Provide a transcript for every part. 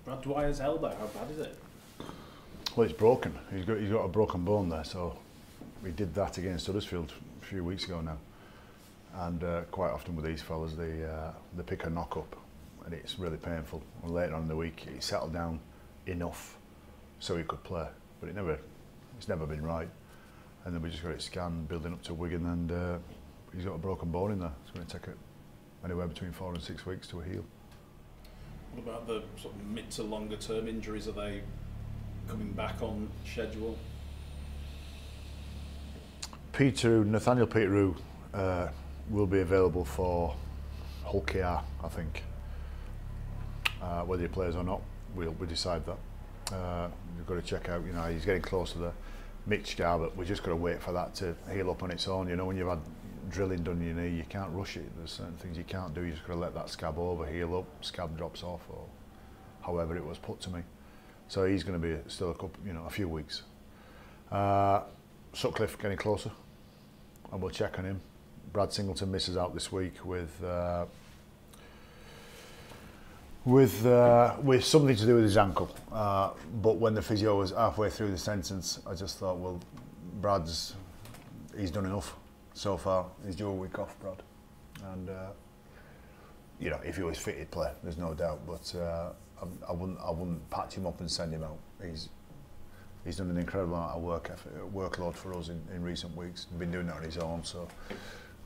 Brad Dwyer's elbow, how bad is it? Well, it's broken. He's got a broken bone there, so we did that against Huddersfield a few weeks ago now. And quite often with these fellas, they pick a knock up, and it's really painful. And later on in the week, he settled down enough so he could play, but it's never been right. And then we just got it scanned, building up to Wigan, and he's got a broken bone in there. It's going to take anywhere between 4 and 6 weeks to heal. What about the sort of mid to longer term injuries? Are they coming back on schedule? Nathaniel Peteru will be available for Hull KR, I think. Whether he plays or not, we'll decide that. We've got to check out, he's getting close to the Mitch scar, but we've just got to wait for that to heal up on its own. When you've had drilling done in your knee, you can't rush it. There's certain things you can't do. You just got to let that scab over, heal up, scab drops off, or however it was put to me. So he's going to be still a few weeks. Sutcliffe getting closer, and we'll check on him. Brad Singleton misses out this week with something to do with his ankle. But when the physio was halfway through the sentence, I just thought, well, he's done enough so far. He's due a week off, Brad. And if he was fit, he'd play. There's no doubt. But I wouldn't patch him up and send him out. He's done an incredible amount of workload for us in recent weeks. He's been doing that on his own. So,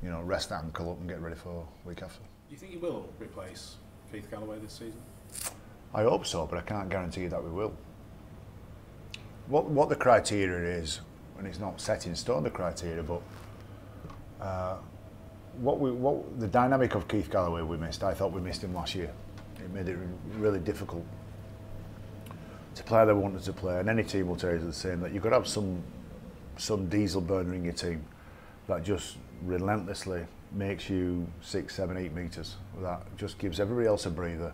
rest that ankle up and get ready for week after. Do you think he will replace Keith Galloway this season? I hope so, but I can't guarantee you that we will. What the criteria is, and it's not set in stone, the criteria, but the dynamic of Keith Galloway we missed. I thought we missed him last year. It made it really difficult to play they wanted to play, and any team will tell you the same, that you've got to have some diesel burner in your team that just relentlessly makes you 6, 7, 8 metres. That just gives everybody else a breather,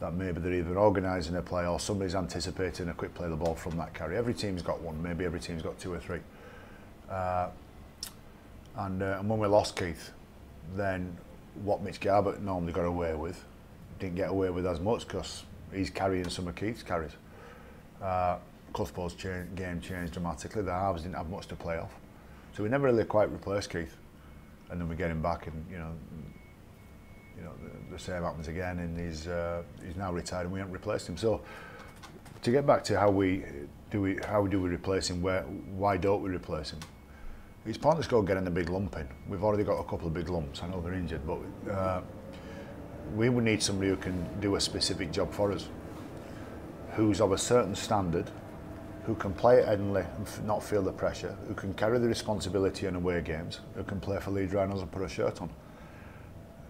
that maybe they're either organising a play or somebody's anticipating a quick play of the ball from that carry. Every team's got one, maybe every team's got 2 or 3. And when we lost Keith, then what Mitch Garbutt normally got away with, didn't get away with as much because he's carrying some of Keith's carries. Cuthbert's game changed dramatically. The halves didn't have much to play off, so we never really quite replaced Keith. And then we get him back, and the same happens again. And he's now retired, and we haven't replaced him. So to get back to how do we replace him? Why don't we replace him? It's pointless go getting a big lump in. We've already got a couple of big lumps. I know they're injured, but we would need somebody who can do a specific job for us, who's of a certain standard, who can play at Headingley and not feel the pressure, who can carry the responsibility in away games, who can play for Leeds Rhinos and put a shirt on.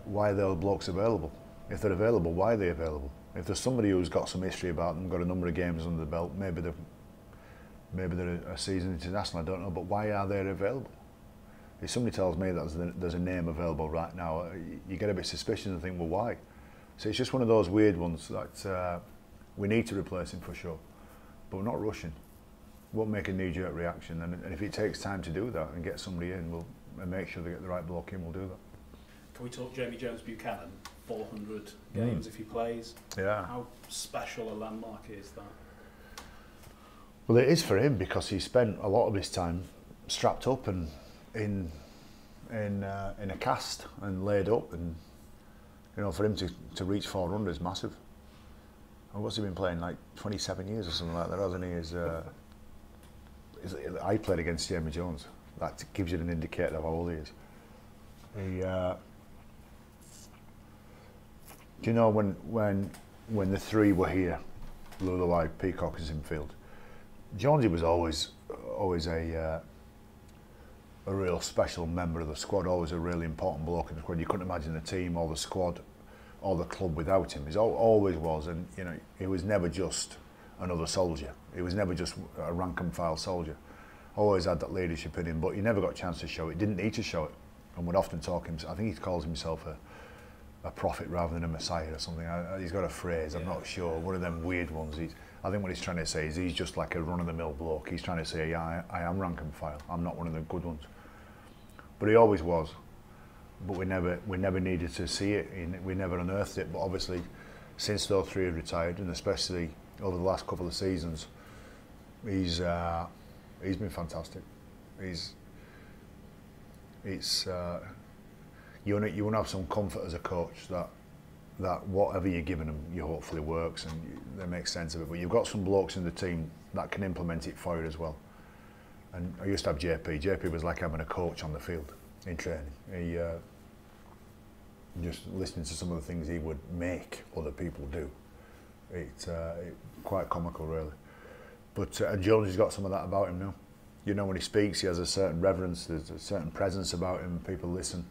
Why are those blokes available? If they're available, why are they available? If there's somebody who's got some history about them, got a number of games under the belt, maybe they're a seasoned international, I don't know, but why are they available? If somebody tells me that there's a name available right now, you get a bit suspicious and think, well, why? So it's just one of those weird ones that we need to replace him for sure, but we're not rushing. Won't make a knee-jerk reaction, and if it takes time to do that and get somebody in, we'll make sure they get the right bloke in, we'll do that. Can we talk Jamie Jones-Buchanan? 400 games if he plays. Yeah. How special a landmark is that? Well, it is for him because he spent a lot of his time strapped up and in a cast and laid up, and for him to reach 400 is massive. And what's he been playing, like 27 years or something like that, hasn't he? I played against Jamie Jones. That gives you an indicator of how old he is. Do you know when the three were here, Lula, Peacock and Sinfield, Jonesy was always a real special member of the squad, always a really important bloke in the squad. You couldn't imagine the team or the squad or the club without him. He always was, and he was never just another soldier. He was never just a rank and file soldier. Always had that leadership in him, but he never got a chance to show it. Didn't need to show it, and would often talk himself. I think he calls himself a prophet rather than a messiah or something. He's got a phrase, I'm not sure, one of them weird ones. I think what he's trying to say is he's just like a run-of-the-mill bloke. He's trying to say, yeah, I am rank and file. I'm not one of the good ones. But he always was. But we never needed to see it. We never unearthed it. But obviously, since those three have retired, and especially over the last couple of seasons, he's been fantastic. You want to have some comfort as a coach that whatever you're giving them, you hopefully works and they make sense of it. But you've got some blokes in the team that can implement it for you as well. And I used to have JP. JP was like having a coach on the field in training. He just listening to some of the things he would make other people do. It's quite comical, really. But and Jones has got some of that about him now. You know, when he speaks, he has a certain reverence. There's a certain presence about him. People listen,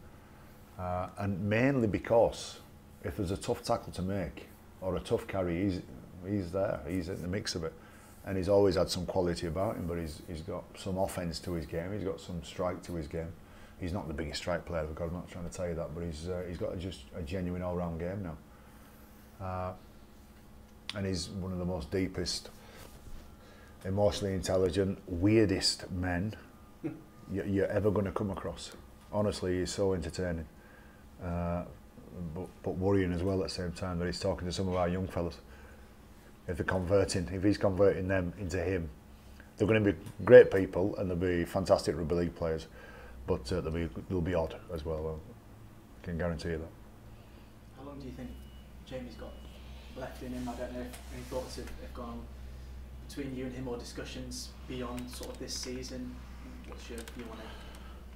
and mainly because if there's a tough tackle to make or a tough carry, he's there. He's in the mix of it, and he's always had some quality about him. But he's got some offence to his game. He's got some strike to his game. He's not the biggest strike player we've got. I'm not trying to tell you that, but he's got just a genuine all-round game now, and he's one of the most deepest, emotionally intelligent, weirdest men you're ever going to come across. Honestly, he's so entertaining, but worrying as well at the same time that he's talking to some of our young fellas. If he's converting them into him, they're going to be great people and they'll be fantastic rugby league players, but they'll be odd as well. I can guarantee you that. How long do you think Jamie's got left in him? I don't know if any thoughts have gone on between you and him, or discussions beyond sort of this season. What's your view on it?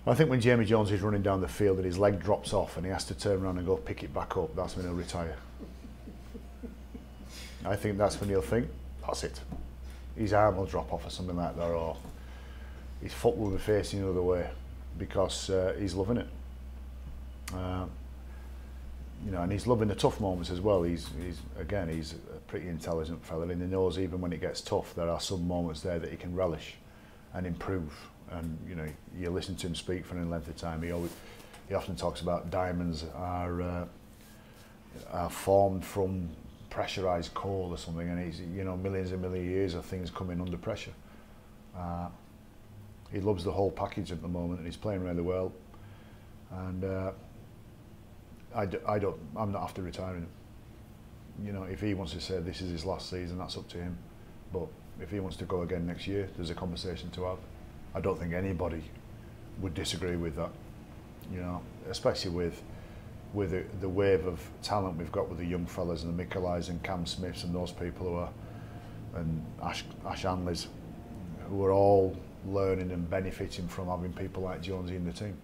I think when Jamie Jones is running down the field and his leg drops off and he has to turn around and go pick it back up, that's when he'll retire. I think that's when he'll think, that's it. His arm will drop off or something like that, or his foot will be facing the other way, because he's loving it. You know, and he's loving the tough moments as well. He's a pretty intelligent fella, and he knows even when it gets tough, there are some moments there that he can relish and improve. And you know, you listen to him speak for any length of time. He often talks about diamonds are formed from pressurized coal or something, and he's, you know, millions and millions of years of things coming under pressure. He loves the whole package at the moment, and he's playing really well. And I'm not after retiring him. You know, if he wants to say this is his last season, that's up to him. But if he wants to go again next year, there's a conversation to have. I don't think anybody would disagree with that. You know, especially with the wave of talent we've got with the young fellas and the Mikelais and Cam Smiths and those people who are, and Ash Hanleys, who are all learning and benefiting from having people like Jonesy in the team.